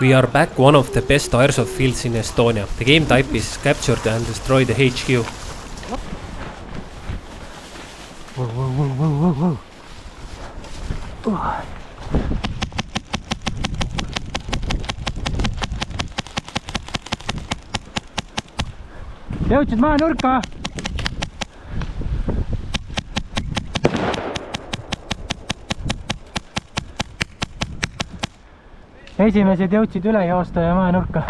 We are back one of the best airsoft fields in Estonia. The game type is capture and destroy the HQ. Jõudsid maha nurka. Esimesed jõudsid üle joosta ja maha nurka.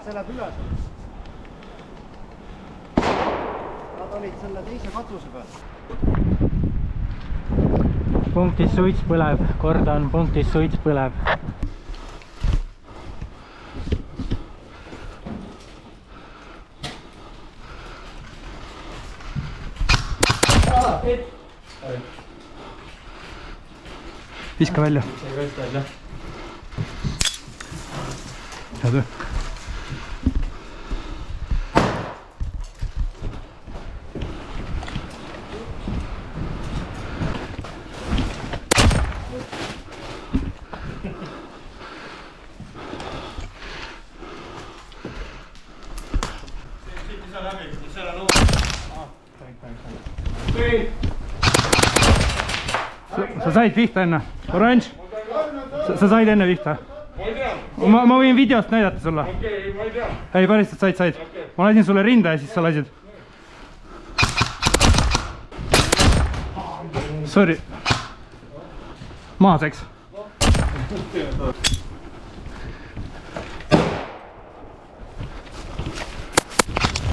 See läheb üles. Nad olid selle teise katsuse peal. Punktis suits põleb, kordan, punktis suits põleb. Viska välja. Hea töö. Sa said pihta enne, oranž? Sa said enne pihta? Ma võin videost näidata sulle. Ei, päriselt said. Ma lasin sulle rinda ja siis sa lasid. Sorry. Maaseks.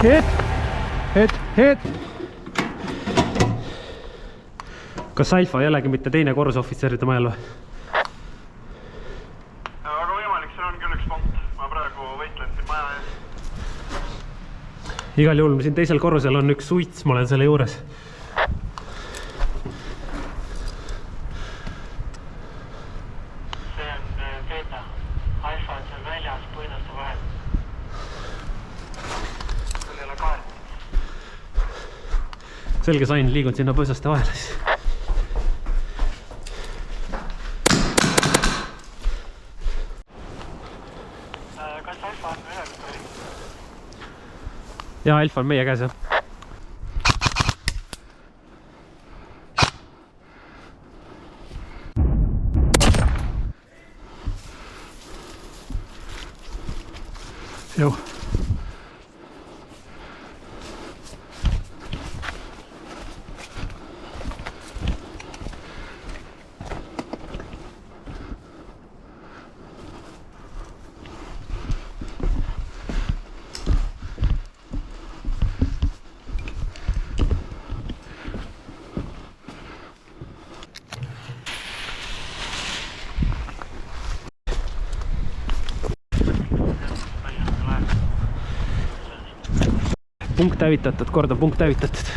Hit. Kas Alfa ei olegi mitte teine korrusohvitseride majal või? Väga võimalik, see on küll üks punkt. Ma praegu võitlen siin maja ees. Igal juhul siin teisel korrusel on üks suits, ma olen selle juures. See on Beta. Alfa on seal väljas põõnaste vahel. Seal ei ole kaart. Selge sain, liigun sinna põõsaste vahele. Kas Alfa on üle? Ja, Alfa on meie käes, jah. Jõu. Punkt hävitatud, korda punkt hävitatud.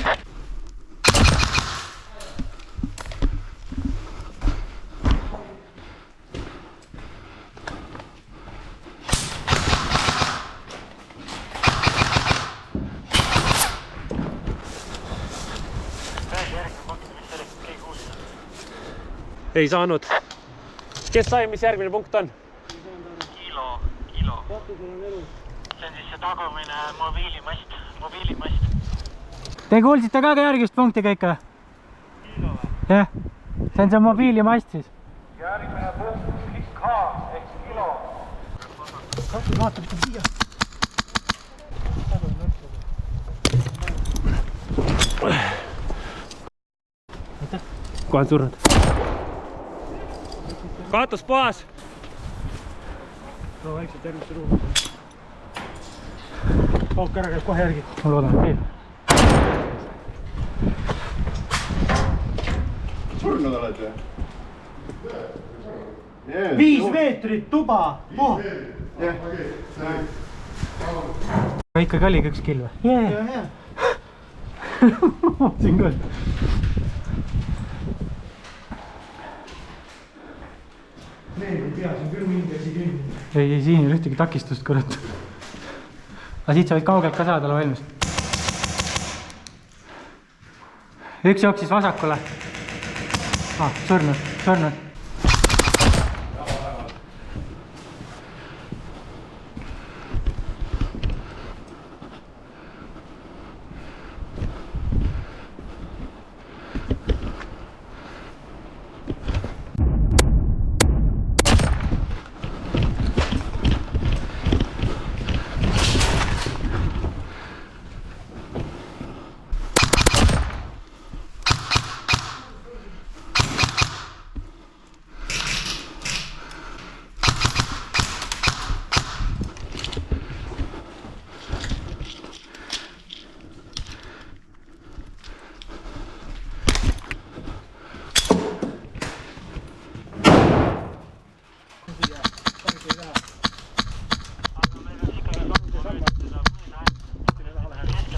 Ei saanud. Kes sai, mis järgmine punkt on? Kilo. See on siis see tagumine mobiilimast. Te kuulsite ka järgist punkti kõike? Kilo või? Jah, see on see mobiilimast siis. Järgmine punkt K ehk kilo. Vaatab siia. Kohe on surnud. Kaatus puhas. Proo vaikselt järgmisse ruumi. Pauk ära käib kohe järgi. Ma loodan, et käib. surnud oled või? 5 meetrit tuba. ikkagi oligi üks kill või? Hea. Siin ka. Ei, siin ei ole ühtegi takistust, kurat. Aga siit sa võid kaugelt ka saada, ole valmis. Üks jooksis vasakule. Surnud.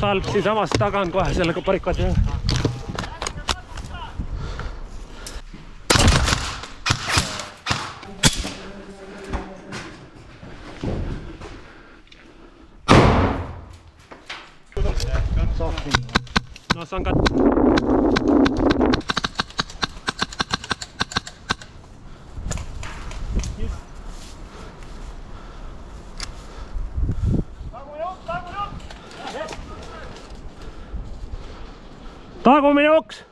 Salp siinsamas taga on kohe sellega barrikaadi. No saan tagumine oks.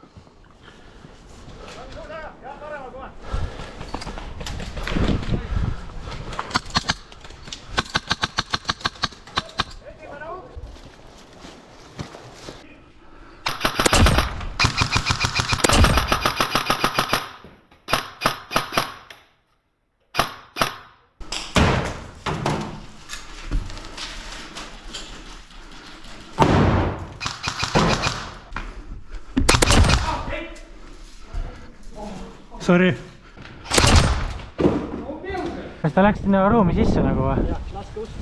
Sorry. Kas ta läks sinna ruumi sisse nagu või? Jah, laske ust.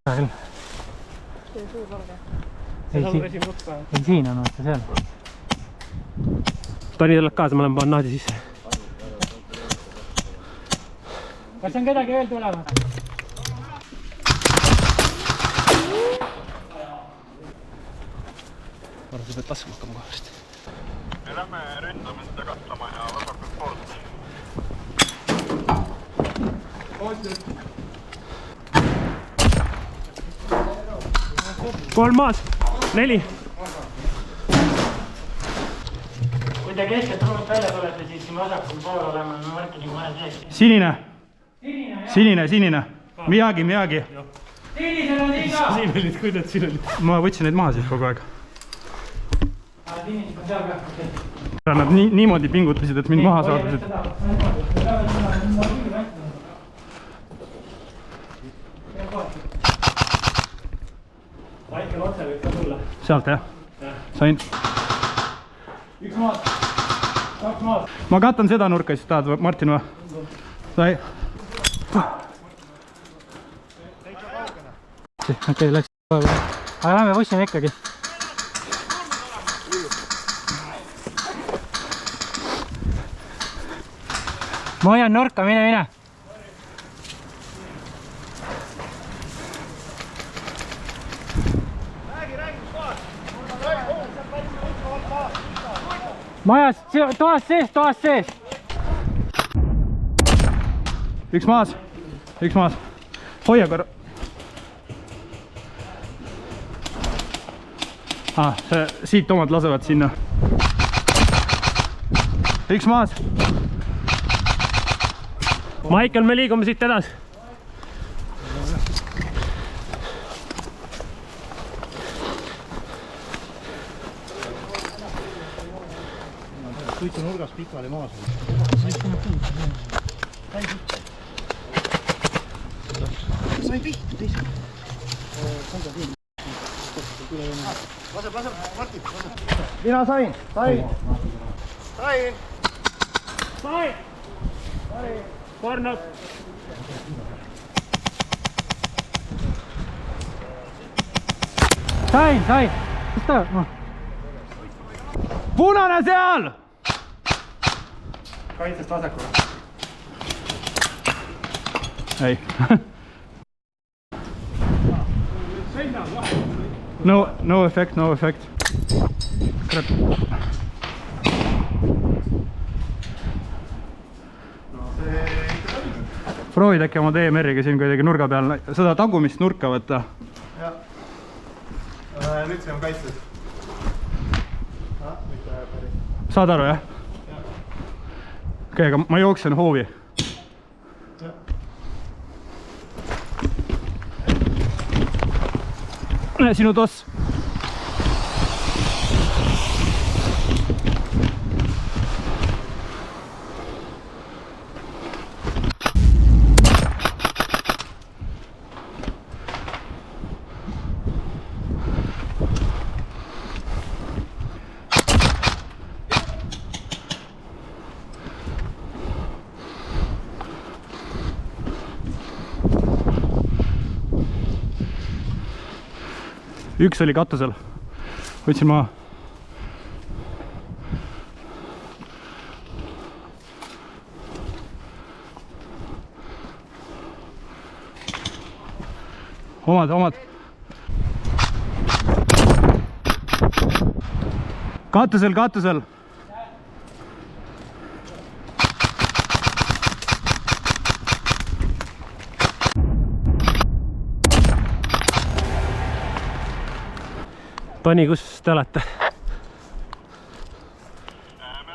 Küll. See suur valge. Ei, siin on vaata seal. Toni tuleb kaasa, ma lähen bannaadi sisse. Kas on kedagi veel tulema? Arva, sa pead laskma hakkama kohast. Me lähme ründame seda katlama ja vasakult poolt. Kolmas, 4. Kui te keskelt ruumist välja tulete, siis siin vasakul pool olema, ma märkin nagu mõne sees. Sinine. Miyagi. Sinisel on siin ka! Siin olid, kui nad siin olid. Ma võtsin neid maha siit kogu aeg. Sinisel on seal ka. Nad niimoodi pingutasid, et mind maha saadasid. Vaikel otse võib ka tulla. Sealt jah? Sain. Üks maad. 2 maad. Ma katan seda nurka, siis tahad Martin või? Sai. Okei, läks. Aga lähme võssime ikkagi. Ma hoian nurka, mine. Majas, toas sees. Üks maas. Hoia korra. Siit omad lasevad sinna. Üks maas. Michael, me liigume siit edasi. Suitsu nurgas pikali maas. Sai pihta teise. Laseb, Martin, laseb. Mina sain. Sai. Mis ta? Punane seal! Kaitsest vasakule. Ei. No effect. Kurat. Proovid äkki oma DMR-iga siin kuidagi nurga peal, seda tagumist nurka võtta. Jah. Nüüd see on kaitses. Saad aru, jah? Okei, aga ma jooksen hoovi. Sinu toss. Üks oli katusel. Võtsin maha. Omad. Katusel. Toni, kus te olete? Me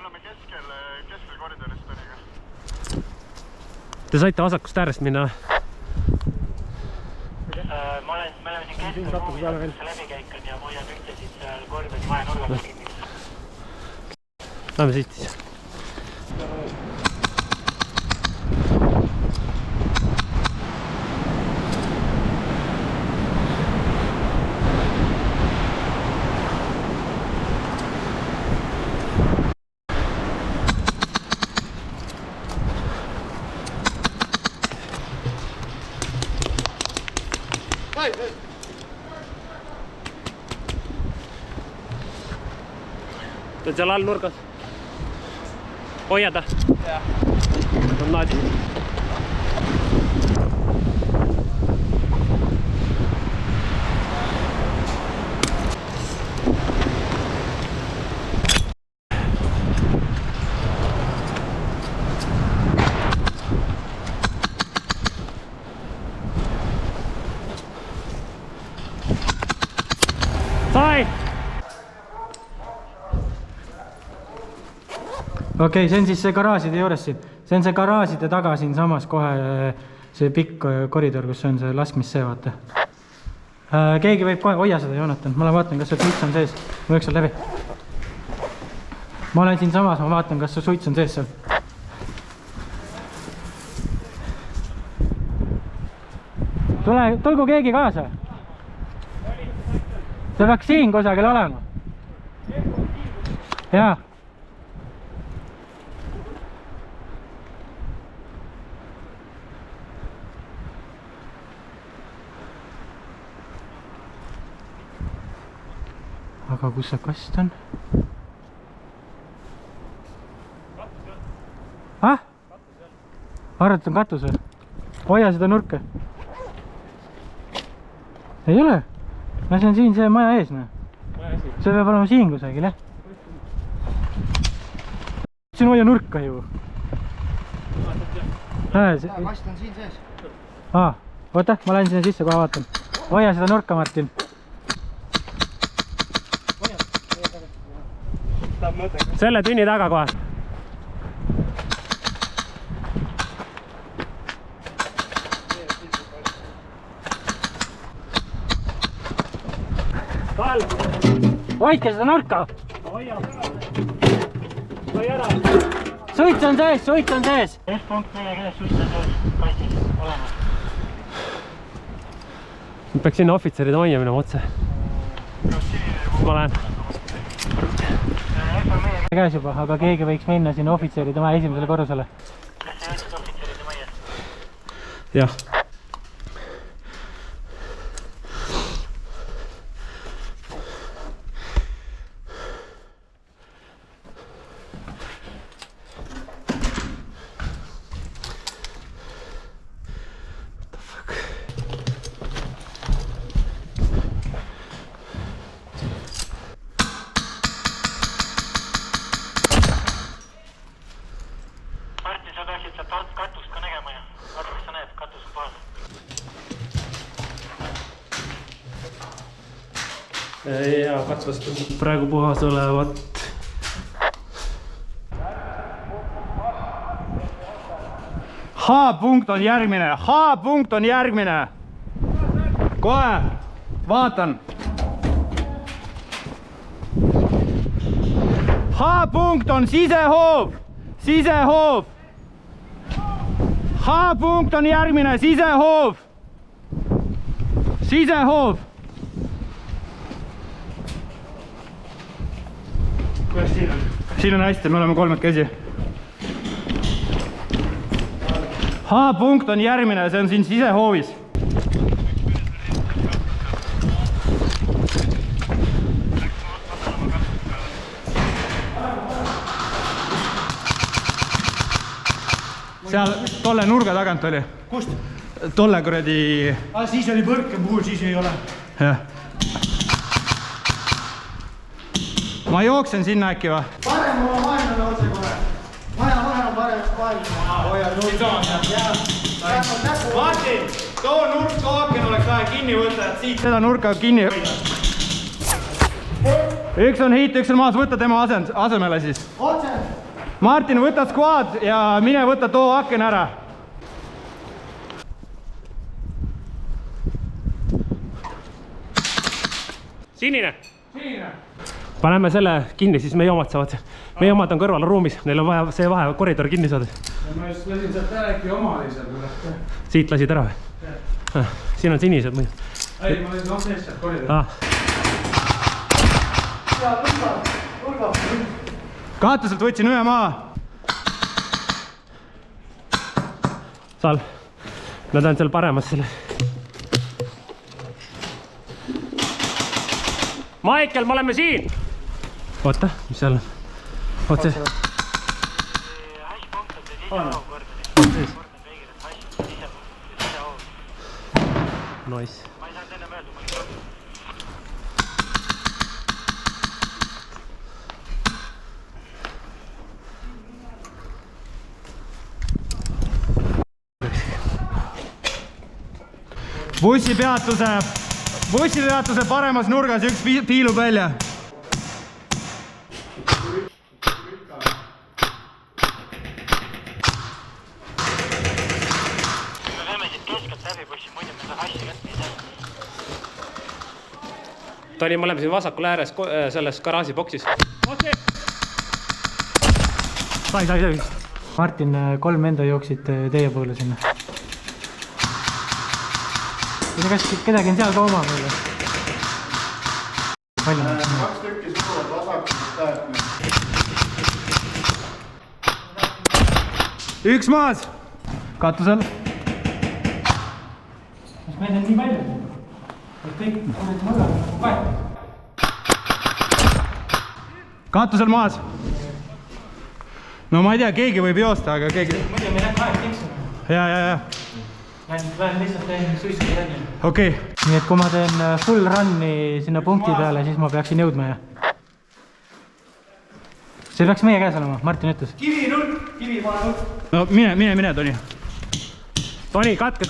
oleme keskel koridoris Toniga. Te saite vasakust äärest minna? Me oleme siin keskel ruumis, see läbikäik on ja ma hoian ükstesid seal koridoris maja nurga kinni. Lähme siit siis. Ta on seal all nurgas. Hoia ta? Jah. On naadi. Sai! Okei, see on siis see garaažide juures siin. See on see garaažide taga siin samas kohe see pikk koridor, kus on see laskmissee, vaata. Keegi võib kohe, hoia seda, Joonatan. Ma vaatan, kas see suits on sees. Ma jooksen läbi. Ma olen siin samas, ma vaatan, kas see suits on sees seal. Tulgu keegi kaasa. See peaks siin kusagil olema. Jaa. Aga kus see kast on? Arvad, on katus või? Hoia seda nurka. Ei ole. No see on siin see maja ees. See peab olema siin kusagil, jah? Siin hoia nurka ju. Kast on siin sees. Oota, ma lähen sinna sisse, kohe vaatan. Hoia seda nurka, Martin. Selle tünni taga kohe. Hoidke seda nurka! Suits on sees! Punkt 4, suits on sees, kaitsis olemas. Nüüd peaks sinna ohvitseride majja minema otse. Ma lähen. käes juba, aga keegi võiks minna sinna ohvitseride maja esimesele korrusele. Kas sa jõudsid ohvitseride majja? jah. Katust ka nägema ja vaata, kas sa näed, katus on pahal. Jaa, katsvast praegu puhas olevat. H-punkt on järgmine, H-punkt on järgmine. Kohe, vaatan. H-punkt on sisehoov, sisehoov. H-punkt on järgmine, sisehoov. Sisehoov. Kuidas siin on? Siin on hästi, me oleme kolmekesi. H-punkt on järgmine, see on siin sisehoovis. Seal tolle nurga tagant oli. Kust? Tolle kuradi... Siis oli põrke puhul, siis ei ole. Jah. Ma jooksen sinna äkki va? Parem oma vaenlane otse kohe. Maja vahe on parem vaenlane. Hoia null. Martin, too nurk kaaken oleks vaja kinni võtta, et siit seda nurka kinni. Üks on hiit, üks on maas, võtta tema asemele siis. Otse. Martin, võta squad ja mine võta too aken ära. Sinine. Paneme selle kinni, siis meie omad saavad. Meie omad on kõrval ruumis, neil on vaja see vahe koridor kinni saada. Ma just lasin sealt äkki omali seal. Siit lasid ära või? Siin on sinised muidu. Ei, ma lasin otse sealt koridor. Kaatuselt võtsin ühe maa. Sal, nad on seal paremas selle. Michael, me oleme siin! Oota, mis seal on? Otse. Nice. Ma ei saanud enne mööda, ma olin Bussipeatuse paremas nurgas üks piilub välja. Me peame siit keskelt läbi bussi, muidu me seda asja kätte ei saa. Toni, me oleme siin vasakul ääres selles garaažiboksis. Sai. Martin, 3 enda jooksid teie poole sinna. Kas kedagi on seal ka oma meile? Palju on? 2 tükki suuvad vasakust tähendab. Üks maas. Katusel. Kas meid on nii palju? Kõik olid mõlema nagu kaetud. Katusel maas. No ma ei tea, keegi võib joosta, aga keegi... Muidu me lähme aeg tiksime. Ja. Lähen lihtsalt teen suisuga trenni. Okei. Nii et kui ma teen full run'i sinna punkti peale, siis ma peaksin jõudma ja. See peaks meie käes olema, Martin ütles. Kivi nurk, kivi pane nurk. No mine, Toni. Toni, katke.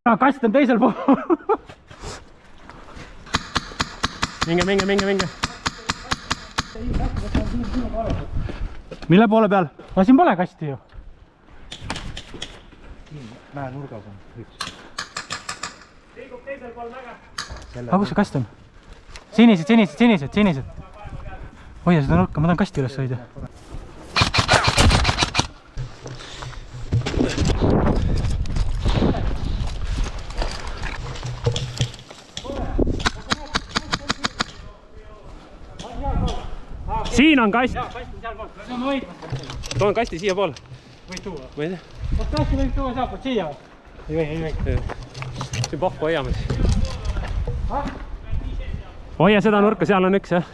Kast on teisel pool. Minge. Mille poole peal? No siin pole kasti ju. Näe, nurgas on üks. Liigub teisel pool väga. Aga kus see kast on? Sinised. Hoia seda nurka, ma tahan kasti üles hoida. siin on kast. jaa, kast on sealpool. Me peame hoidma. Toon kasti siia poole. Võid tuua? Ma ei tea. Kas kasti võib tuua saab siia või? Ei või. See pohku hoiame siis. Hoia seda nurka, seal on üks jah.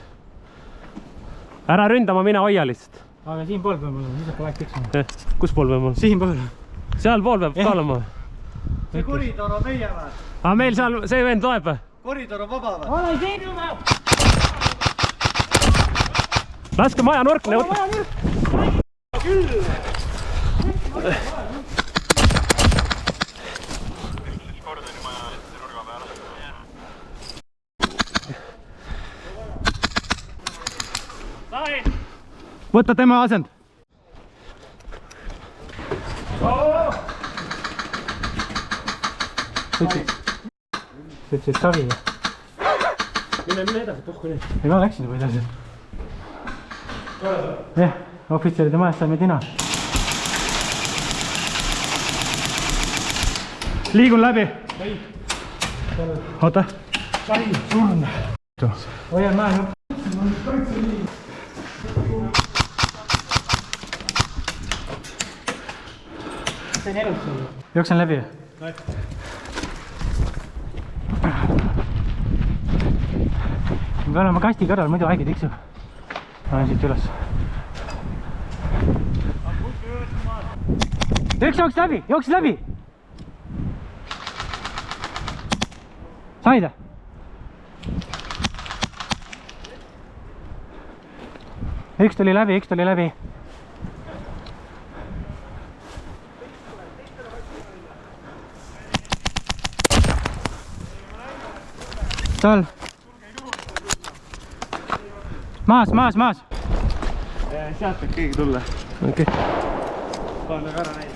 Ära ründama, mine hoia lihtsalt. Aga siin pool peab olema, siis hakkab aeg tiksuma. Kus pool peab olema? Siin pool. Seal pool peab ka olema. see koridor on meie või? Aga meil seal see vend loeb või? Koridor on vaba või? Ole siin juba! Laske maja nurk. võta tema asend. sa ütlesid savi või? Mine edasi, puhku nii. ei, ma läksin juba edasi. jah, ohvitseride majas saime tina. liigun läbi. oota. hoian maja nuppu. see on elus sul. jooksen läbi. me peame olema kasti kõrval, muidu aeg ei tiksu. Ma olen siit üles. üks jooksis läbi. Said? üks tuli läbi. Tal. Maas. sealt võib keegi tulla. Okei. Pane ära näid.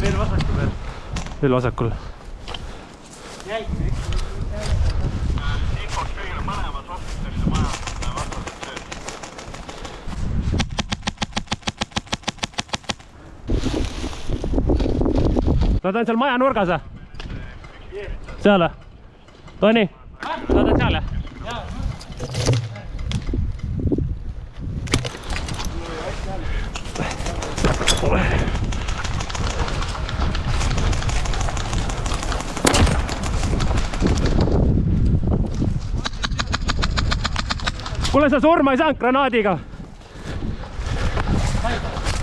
Veel vasakul veel. Veel vasakul. Infoks kõigile mõlemas ohvitseride maja vastased sees. Nad on seal maja nurgas või? Seal või? Toni? Nad on seal või? Kuule, sa surma ei saanud granaadiga?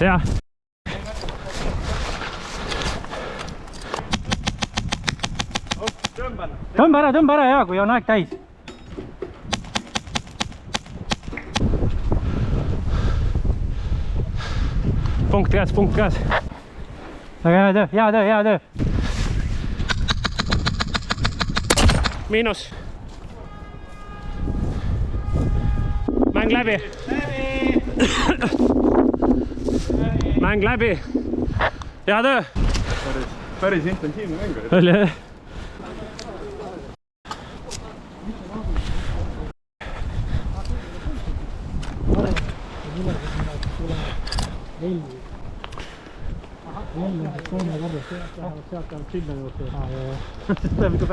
Jah. Tõmba ära ja kui on aeg täis. Punkt käes. Aga hea töö. Miinus. Mäng läbi. Hea töö. Päris intensiivne mäng oli. Oli jah.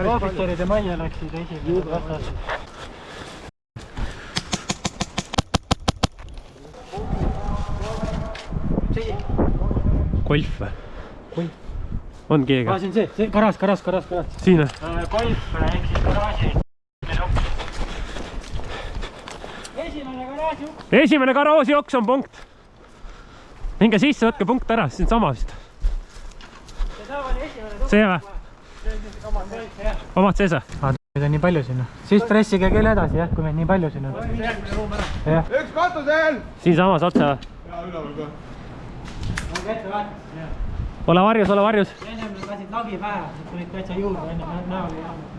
Ohvitseride majja läksid esimesed vastas. Golf või? On keegi? See on see karas. Siin või? Golf ehk siis garaaži. Esimene garaaži oks on punkt. Minge sisse, võtke punkt ära, siin sama vist. See või? Omad sees või? Meid on nii palju siin. Siis pressige küll edasi jah, kui meid nii palju siin on. Üks katusel! Siin samas otsa või? Jaa, üleval ka. Ole varjus. Ennem lasid lagi pähe, et tulid täitsa juurde, ennem näol ei jahmata.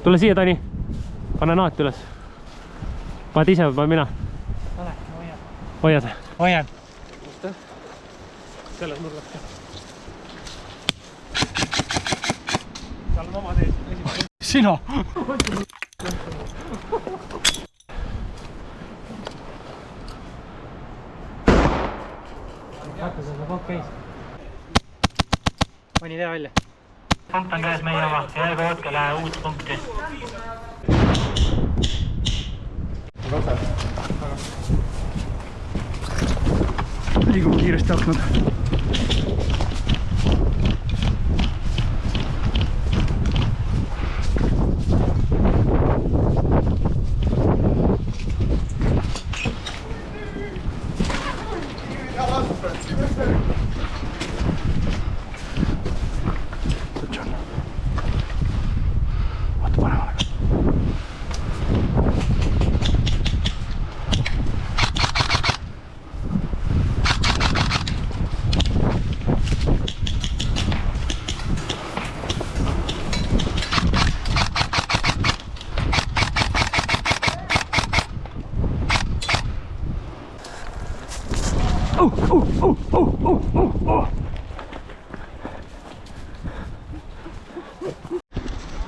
Tule siia, Tani. Pane naat üles. Paned ise või panen mina? Ole, Hoiad? hoian. Selles nurgas ka. Seal on oma tees. Sina! punkt käis. Pani tee välja. Punkt on käes meie oma ja ega ootke uut punkti. liigub kiiresti aknad.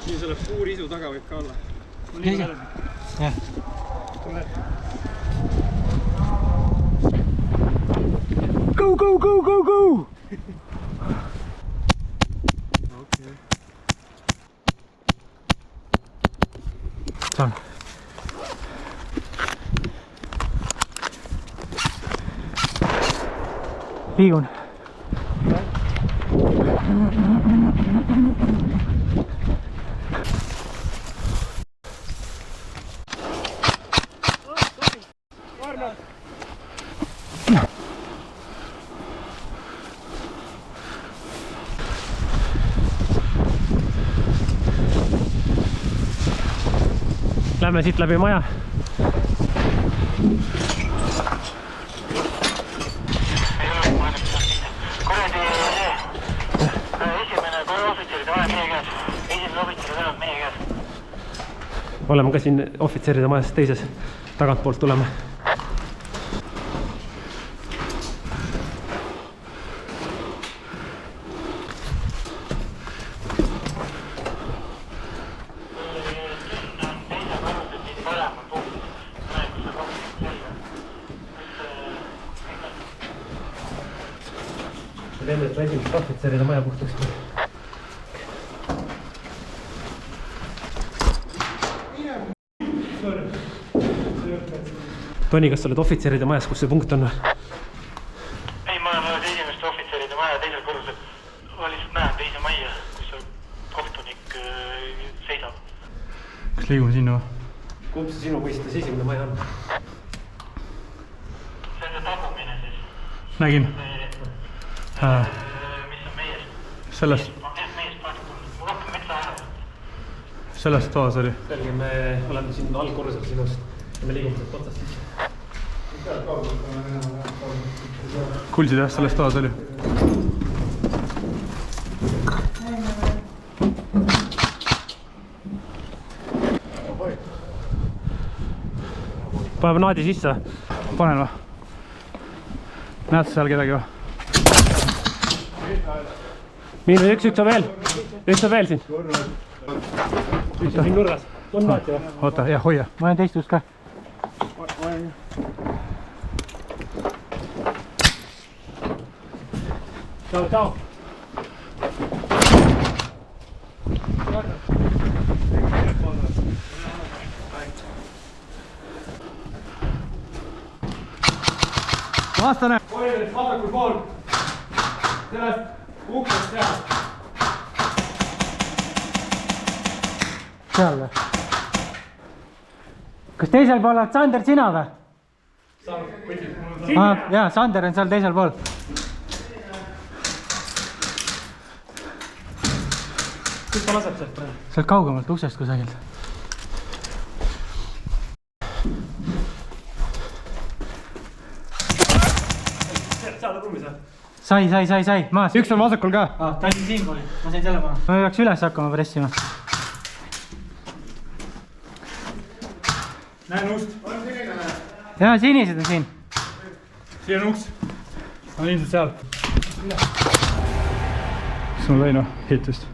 Siin selle puurisu taga võib ka olla. Jah. Go, go, go, go, go! Okay. Saan. Liigun. Lähme siit läbi maja. Oleme ka siin ohvitseride majas teises tagantpoolt tuleme. Teeme seda esimest ohvitseride maja puhtaks. Toni, kas sa oled ohvitseride majas, kus see punkt on? Ei, ma olen esimest ohvitseride maja teisel korrusel. Ma lihtsalt näen teise majja, kus see kohtunik seisab. Kas liigume sinna või? Kumb see sinu mõistes esimene maja on? See on see tagumine siis. Nägin. Mis on meiest? Sellest Meiest paati tulnud. Mul rohkem metsa ajal. Sellest toas oli. Selge, me oleme siin allkorrusel sinust ja me liigume sealt otsast sisse. Kuulsid jah, sellest toas oli. Paneme naadi sisse. Panen või? Näed sa seal kedagi või? Miinus üks on veel. Üks on veel siin. Üks on siin nurgas. On naati või? Oota, jah, hoia. Ma olen teist just ka. Tšau, tšau. Vastane! Hoia nüüd vasakul pool. Sellest uksest seal. Seal või? Kas teisel pool oled Sander sina või? Jaa, Sander on seal teisel pool. Kus ta laseb sealt praegu? Sealt kaugemalt uksest kusagilt. Seal on ruumis või? Sai, maas. Üks on vasakul ka. Ta oli siinpool, ma sain selle maha. Ma peaks üles hakkama pressima. Näen ust. Jaa, sinised on siin. Siin on uks. On ilmselt seal. Kas mul lõi hit vist?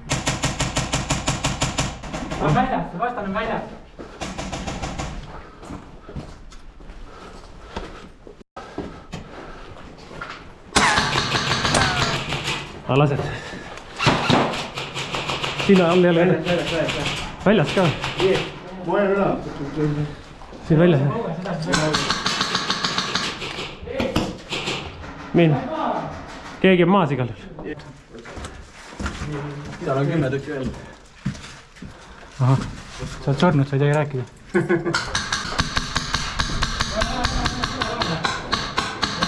On väljas, see vastane on väljas. lased. Sinna all jälle. Väljas ka. ma olen üle. Siin väljas. Min. Keegi on maas igal. Seal on 10 tükki veel. Ahah, sa oled surnud, sa ei tohi rääkida.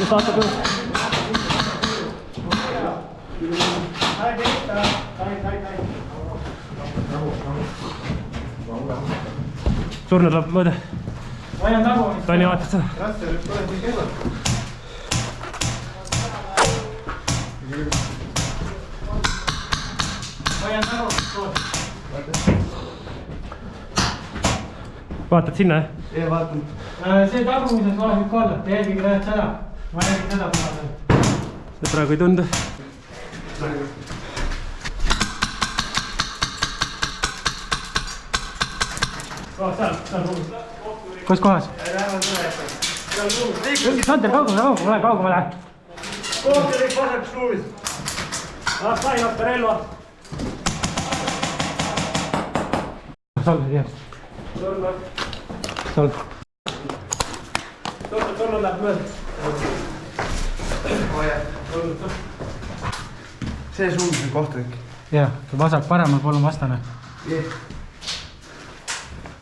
Mis vaatab üle? Surnud läheb mõõde. Hoian tagumist. Tani, vaatad seda? Hoian tagumist. Vaatad sinna, jah? Ei, vaatan. See tagumises valeb ikka olla, te eelkõige teed seda. Ma räägin seda puhul. Seda praegu ei tundu. Kus kohas? Sander, kaugemale. Kohtunik vasakus ruumis. Las sai ottaa relva. Salve, jah. Salve. Surnud läheb mööda. See suunis on kohtunik. Jah, vasak paremal pool on vastane.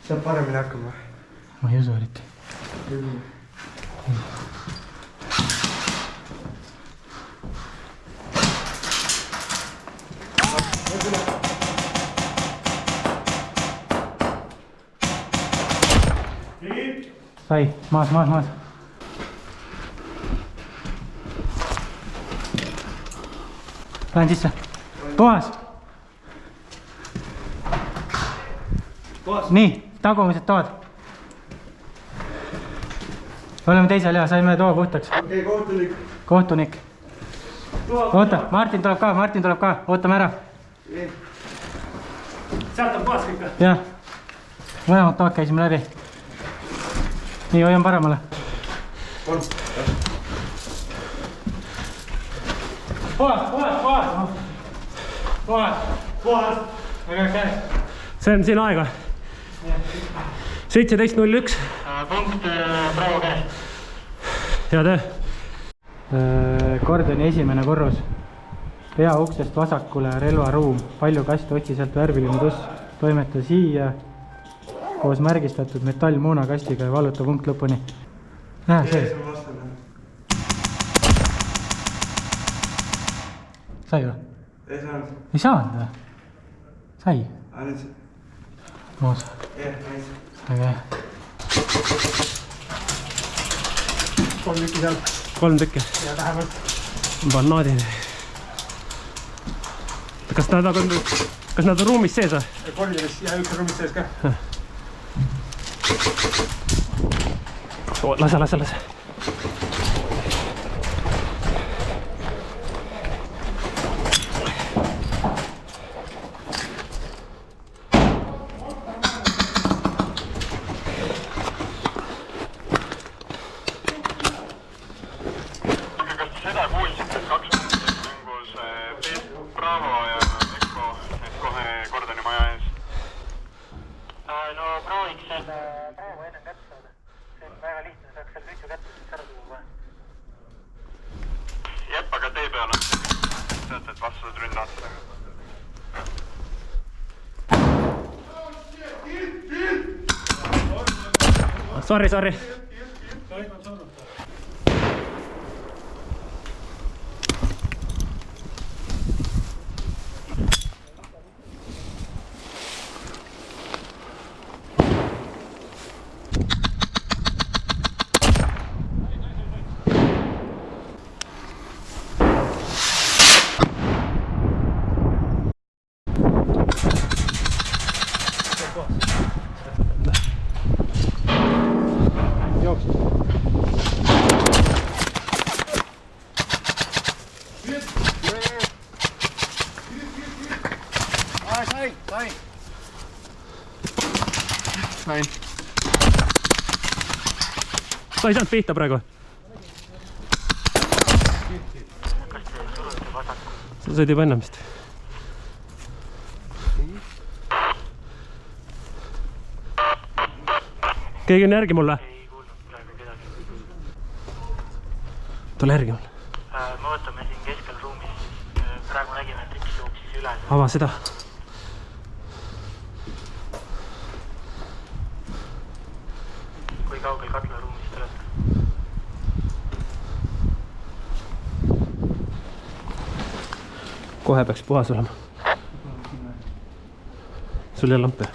Saab paremini hakkama. Ma ei usu eriti. Sai, maas. Lähen sisse. Puhas. Nii, tagumised toad. Oleme teisel ja saime toa puhtaks. Okei, kohtunik. Kohtunik. Oota, Martin tuleb ka, ootame ära. Sealt on puhas kõik. Jah, mõlemad toad käisime läbi. Nii, hoian paremale. Puhas. Väga käes. See on siin aega. 17.01. Punkt Bravo käes. Hea töö. Kordoni esimene korrus. Pea uksest vasakule relvaruum. Palju kaste, otsi sealt värviline tuss. Toimeta siia koos märgistatud metallmuunakastiga ja valuta punkt lõpuni. Näe, see. Sai või? Ei saanud. Ei saanud või? Sai. Moos. Väga hea. 3 tükki seal. 3 tükki. Ja vähemalt. Bannaadid. Kas nad on ruumis sees või? Kollides ja üks ruumis sees ka. Lase. Jepp, aga tee peal on tead, et vastased ründavad seda. Sorry. Sain. Sa ei saanud pihta praegu? ta sõid juba ennem vist. keegi on järgi mulle? ei kuulnud praegu kedagi. tule järgi mulle. Me võtame siin keskel ruumis, praegu nägime, et üks jooksis üle. ava seda. kui kaugel katlaruumist olete? kohe peaks puhas olema. sul ei ole lampe?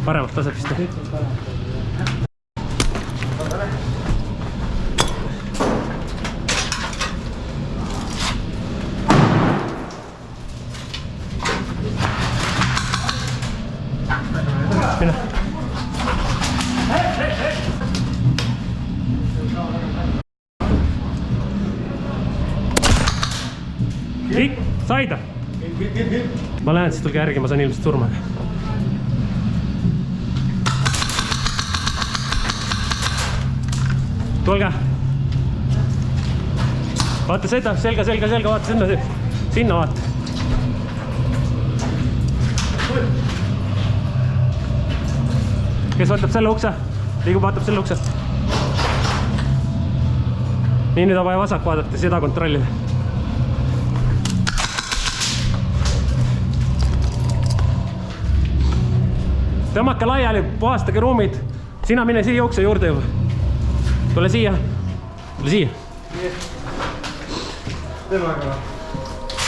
paremalt taseb vist. mine. sai ta? ma lähen, siis tulge järgi, ma saan ilmselt surma. tulge. vaata seda, selga, vaata sinna vaata. kes võtab selle ukse? liigub, vaatab selle ukse. nii, nüüd on vaja vasak vaadata, seda kontrollida. tõmmake laiali, puhastage ruumid. sina mine siia ukse juurde juba. tule siia.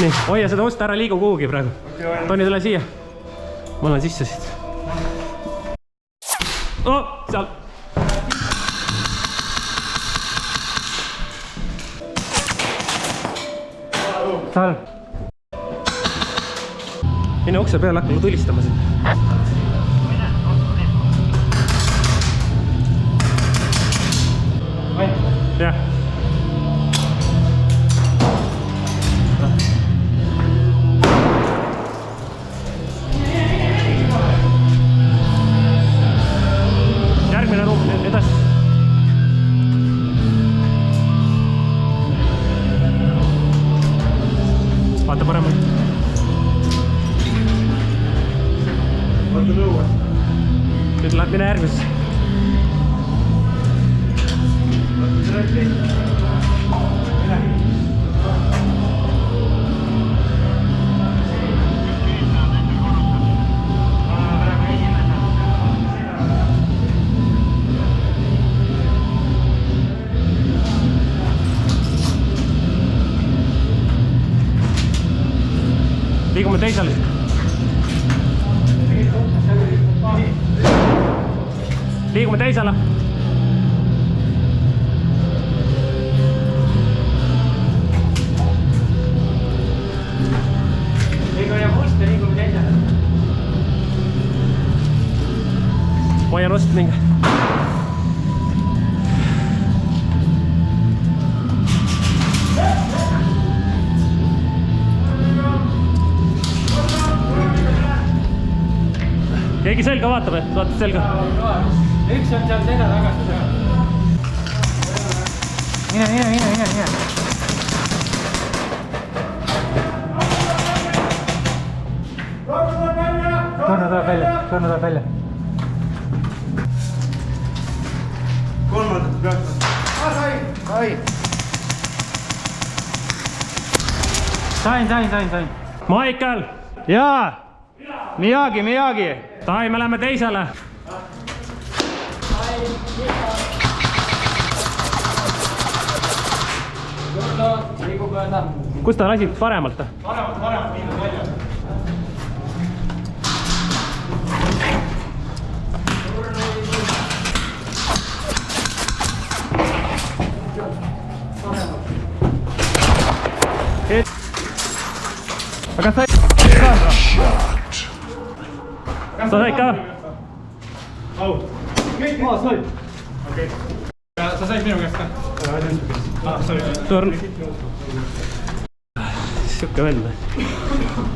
nii, hoia seda ust, ära liigu kuhugi praegu. Toni, tule siia. ma olen sisse siit. seal. Tal. mine ukse peale, hakka tulistama siin. jah. järgmine ruum, edasi. vaata paremalt. nüüd läheb, mine järgmisesse. liigume teisele. liigume teisele. hoian ust ning. keegi selga vaatab, et vaatad selga. üks on seal selja tagasi. mine. Torna tuleb välja. kolmandat peaks. Sain. Maicel! jaa. Miyagi. Tai, me läheme teisele. kus ta lasi paremalt? paremalt liinud välja. aga sa said ka? sa said minu käest ka? torn. Sihuke vend.